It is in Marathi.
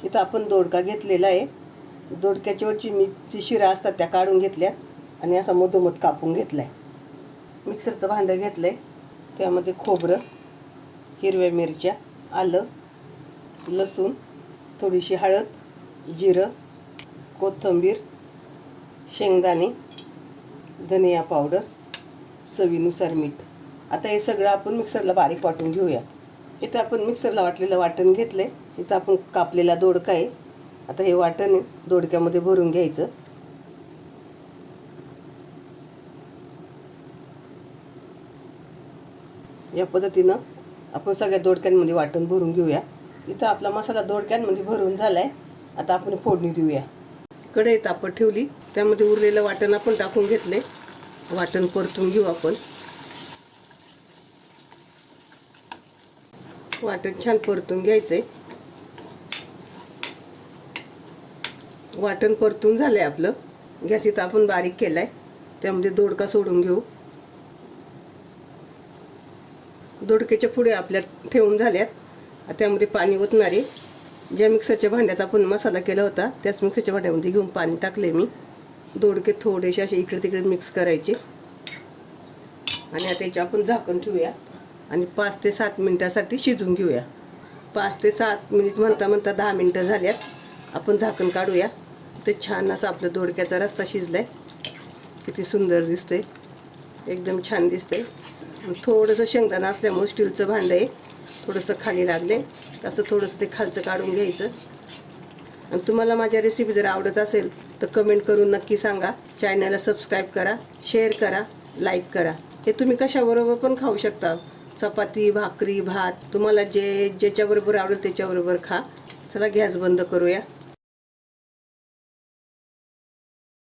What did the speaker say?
इथं आपण दोडका घेतलेला आहे. दोडक्याच्या वरची जी शिरा असतात त्या काढून घेतल्या आणि असा मधोमध कापून घेतलाय. मिक्सरचं भांडं घेतलंय. त्यामध्ये खोबरं, हिरव्या मिरच्या, आलं, लसूण, थोडीशी हळद, जिरं, कोथिंबीर, शेंगदाणे, धनिया पावडर, चवीनुसार मीठ. आता हे सगळं आपण मिक्सरला बारीक वाटून घेऊया. इथं आपण मिक्सरला वाटलेलं वाटण घेतलंय. इथं आपण कापलेला दोडका आहे. आता हे वाटण दोडक्यामध्ये भरून घ्यायचं. या पद्धतीनं आपण सगळ्या दोडक्यांमध्ये वाटण भरून घेऊया. इथं आपला मसाला दोडक्यांमध्ये भरून झालाय. आता आपण फोडणी देऊया. कढई तापत ठेवली. त्यामध्ये उरलेलं वाटण आपण टाकून घेतले. वाटण परतून घेऊ आपण. वाटण छान परतून घ्यायचंय. वाटण परतून झालंय आपलं. गॅस इथं आपण बारीक केलाय. त्यामध्ये दोडका सोडून घेऊ. दोडक्याच्या पुढे आपल्या ठेवून झाल्यात. त्यामध्ये पाणी ओतणार आहे. ज्या मिक्सरच्या भांड्यात आपण मसाला केला होता त्याच मिक्सरच्या भांड्यामध्ये घेऊन पाणी टाकले मी. दोडके थोडेसे असे इकडे तिकडे मिक्स करायचे आणि आता याचे आपण झाकण ठेवूया आणि 5 ते 7 मिनिटासाठी शिजवून घेऊया. 5 ते 7 मिनिट म्हणता म्हणता 10 मिनिटं झाल्यात. आपण झाकण काढूया. ते छान असं आपलं दोडक्याचा रस्सा शिजलाय. किती सुंदर दिसतंय. एकदम छान दिसतंय. थोडंसं शेंगदाणा असल्यामुळे स्टीलचं भांडं आहे. थोडंसं खाली लागले तसं थोडंसं ते खालचं काढून घ्यायचं. आणि तुम्हाला माझ्या रेसिपी जर आवडत असेल तर कमेंट करून नक्की सांगा. चॅनलला सबस्क्राईब करा, शेअर करा, लाईक करा. हे तुम्ही कशाबरोबर पण खाऊ शकता. चपाती, भाकरी, भात, तुम्हाला ज्याच्याबरोबर आवडेल त्याच्याबरोबर खा. चला गॅस बंद करूया.